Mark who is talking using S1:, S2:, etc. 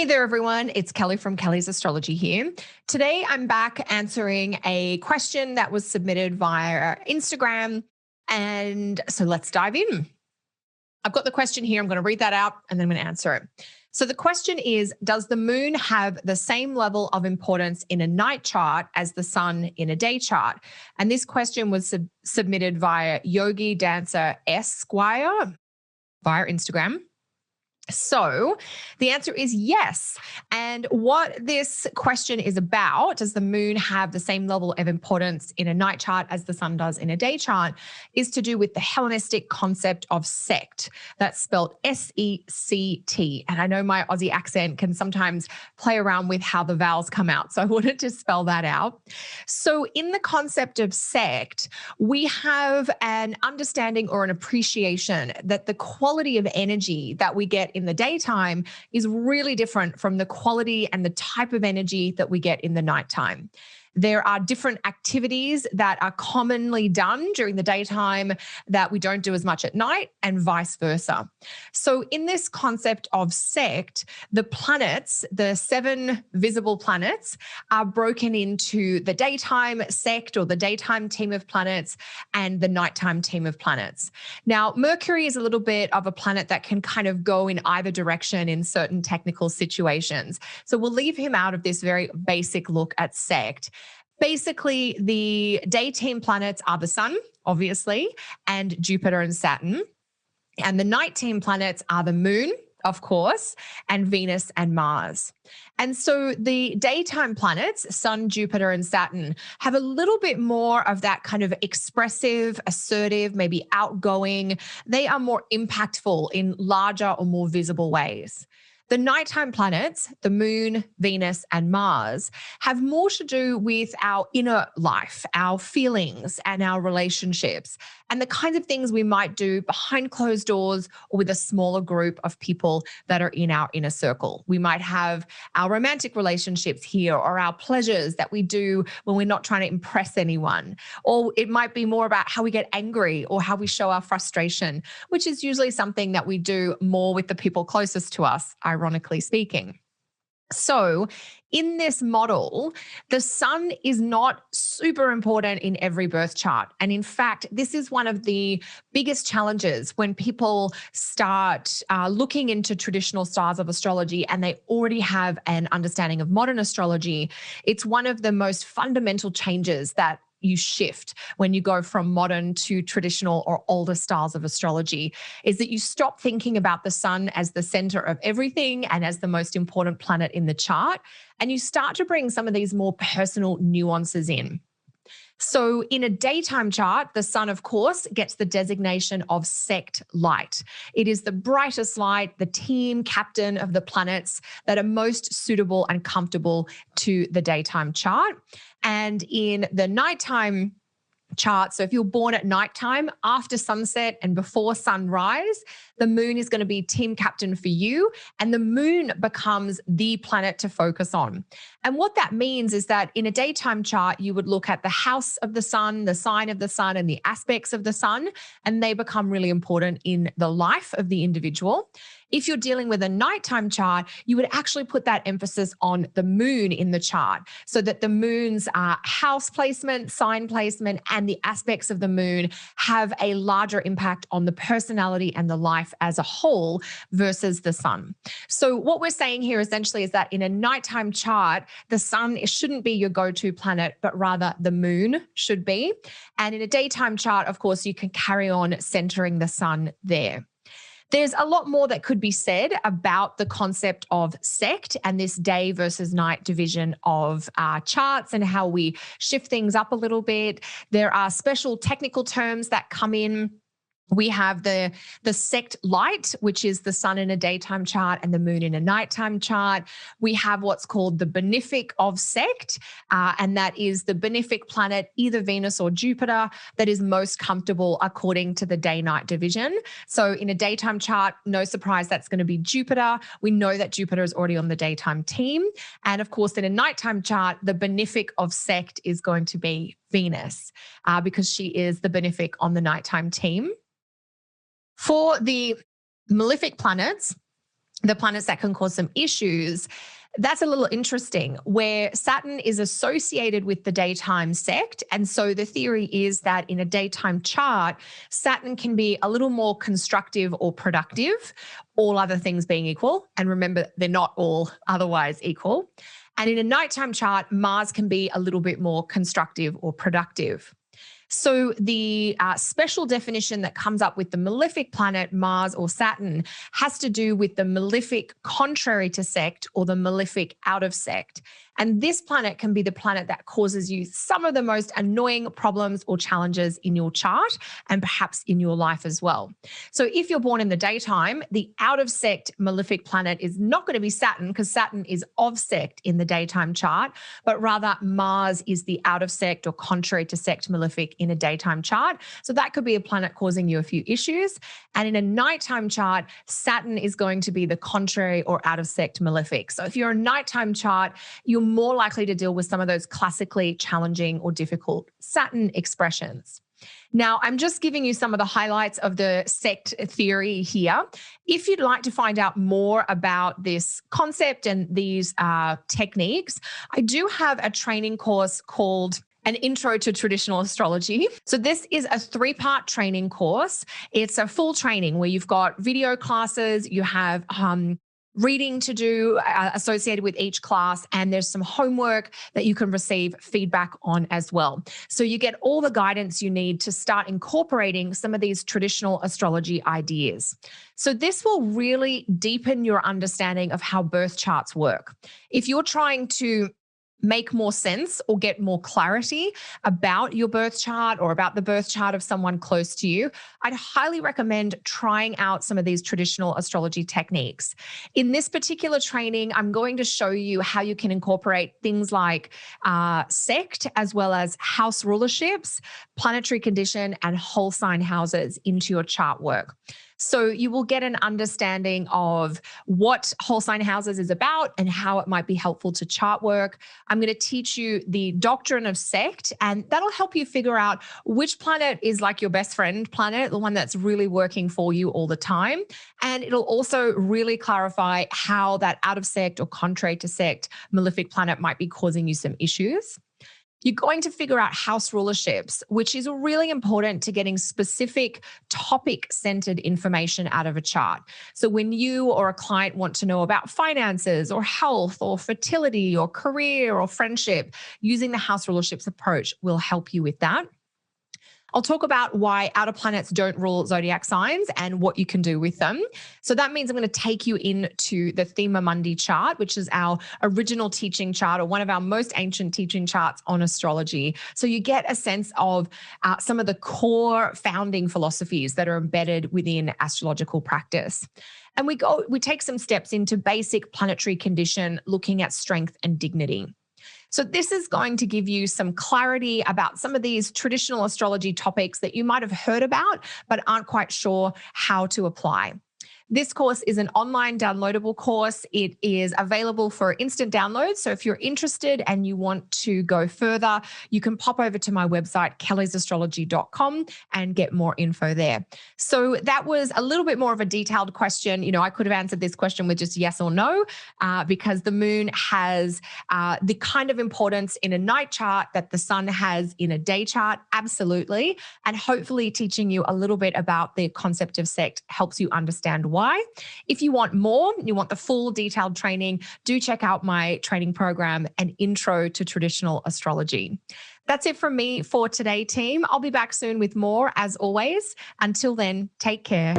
S1: Hey there, everyone. It's Kelly from Kelly's Astrology here. Today, I'm back answering a question that was submitted via Instagram. And so let's dive in. I've got the question here. I'm going to read that out and then I'm going to answer it. So the question is, does the moon have the same level of importance in a night chart as the sun in a day chart? And this question was submitted via Yogi Dancer Esquire via Instagram. So the answer is yes. And what this question is about, does the moon have the same level of importance in a night chart as the sun does in a day chart, is to do with the Hellenistic concept of sect. That's spelled S-E-C-T. And I know my Aussie accent can sometimes play around with how the vowels come out. So I wanted to spell that out. So in the concept of sect, we have an understanding or an appreciation that the quality of energy that we get in the daytime is really different from the quality and the type of energy that we get in the nighttime. There are different activities that are commonly done during the daytime that we don't do as much at night, and vice versa. So in this concept of sect, the planets, the 7 visible planets, are broken into the daytime sect or the daytime team of planets and the nighttime team of planets. Now, Mercury is a little bit of a planet that can kind of go in either direction in certain technical situations. So we'll leave him out of this very basic look at sect. Basically, the day team planets are the sun, obviously, and Jupiter and Saturn. And the night team planets are the moon, of course, and Venus and Mars. And so the daytime planets, Sun, Jupiter, and Saturn, have a little bit more of that kind of expressive, assertive, maybe outgoing. They are more impactful in larger or more visible ways. The nighttime planets, the moon, Venus, and Mars, have more to do with our inner life, our feelings, and our relationships, and the kinds of things we might do behind closed doors or with a smaller group of people that are in our inner circle. We might have our romantic relationships here, or our pleasures that we do when we're not trying to impress anyone. Or it might be more about how we get angry or how we show our frustration, which is usually something that we do more with the people closest to us, ironically speaking. So in this model, the sun is not super important in every birth chart. And in fact, this is one of the biggest challenges when people start looking into traditional styles of astrology and they already have an understanding of modern astrology. It's one of the most fundamental changes that you shift when you go from modern to traditional or older styles of astrology, is that you stop thinking about the sun as the center of everything and as the most important planet in the chart, and you start to bring some of these more personal nuances in. So in a daytime chart, the sun, of course, gets the designation of sect light. It is the brightest light, the team captain of the planets that are most suitable and comfortable to the daytime chart. And in the nighttime chart, so if you're born at nighttime, after sunset and before sunrise, the moon is going to be team captain for you, and the moon becomes the planet to focus on. And what that means is that in a daytime chart, you would look at the house of the sun, the sign of the sun, and the aspects of the sun, and they become really important in the life of the individual. If you're dealing with a nighttime chart, you would actually put that emphasis on the moon in the chart, so that the moon's house placement, sign placement, and the aspects of the moon have a larger impact on the personality and the life as a whole versus the sun. So what we're saying here essentially is that in a nighttime chart, the sun shouldn't be your go-to planet, but rather the moon should be. And in a daytime chart, of course, you can carry on centering the sun there. There's a lot more that could be said about the concept of sect and this day versus night division of charts and how we shift things up a little bit. There are special technical terms that come in. We have the sect light, which is the sun in a daytime chart and the moon in a nighttime chart. We have what's called the benefic of sect, and that is the benefic planet, either Venus or Jupiter, that is most comfortable according to the day-night division. So in a daytime chart, no surprise, that's going to be Jupiter. We know that Jupiter is already on the daytime team. And of course, in a nighttime chart, the benefic of sect is going to be Venus, because she is the benefic on the nighttime team. For the malefic planets, the planets that can cause some issues, that's a little interesting, where Saturn is associated with the daytime sect. And so the theory is that in a daytime chart, Saturn can be a little more constructive or productive, all other things being equal. And remember, they're not all otherwise equal. And in a nighttime chart, Mars can be a little bit more constructive or productive. So the special definition that comes up with the malefic planet, Mars or Saturn, has to do with the malefic contrary to sect or the malefic out of sect. And this planet can be the planet that causes you some of the most annoying problems or challenges in your chart and perhaps in your life as well. So if you're born in the daytime, the out of sect malefic planet is not going to be Saturn, because Saturn is of sect in the daytime chart, but rather Mars is the out of sect or contrary to sect malefic in a daytime chart. So that could be a planet causing you a few issues. And in a nighttime chart, Saturn is going to be the contrary or out of sect malefic. So if you're a nighttime chart, you're more likely to deal with some of those classically challenging or difficult Saturn expressions. Now, I'm just giving you some of the highlights of the sect theory here. If you'd like to find out more about this concept and these techniques, I do have a training course called An Intro to Traditional Astrology. So this is a 3-part training course. It's a full training where you've got video classes, you have reading to do associated with each class, and there's some homework that you can receive feedback on as well. So you get all the guidance you need to start incorporating some of these traditional astrology ideas. So this will really deepen your understanding of how birth charts work. If you're trying to make more sense or get more clarity about your birth chart or about the birth chart of someone close to you, I'd highly recommend trying out some of these traditional astrology techniques. In this particular training, I'm going to show you how you can incorporate things like sect, as well as house rulerships, planetary condition, and whole sign houses into your chart work. So you will get an understanding of what whole sign houses is about and how it might be helpful to chart work. I'm going to teach you the doctrine of sect, and that'll help you figure out which planet is like your best friend planet, the one that's really working for you all the time. And it'll also really clarify how that out of sect or contrary to sect malefic planet might be causing you some issues. You're going to figure out house rulerships, which is really important to getting specific topic-centered information out of a chart. So when you or a client want to know about finances or health or fertility or career or friendship, using the house rulerships approach will help you with that. I'll talk about why outer planets don't rule zodiac signs and what you can do with them. So that means I'm going to take you into the Thema Mundi chart, which is our original teaching chart, or one of our most ancient teaching charts on astrology. So you get a sense of some of the core founding philosophies that are embedded within astrological practice. And we take some steps into basic planetary condition, looking at strength and dignity. So this is going to give you some clarity about some of these traditional astrology topics that you might have heard about, but aren't quite sure how to apply. This course is an online downloadable course. It is available for instant download. So if you're interested and you want to go further, you can pop over to my website, kellysastrology.com, and get more info there. So that was a little bit more of a detailed question. You know, I could have answered this question with just yes or no, because the moon has the kind of importance in a night chart that the sun has in a day chart. Absolutely. And hopefully teaching you a little bit about the concept of sect helps you understand why. If you want more, you want the full detailed training, do check out my training program, An Intro to Traditional Astrology. That's it from me for today, team. I'll be back soon with more, as always. Until then, take care.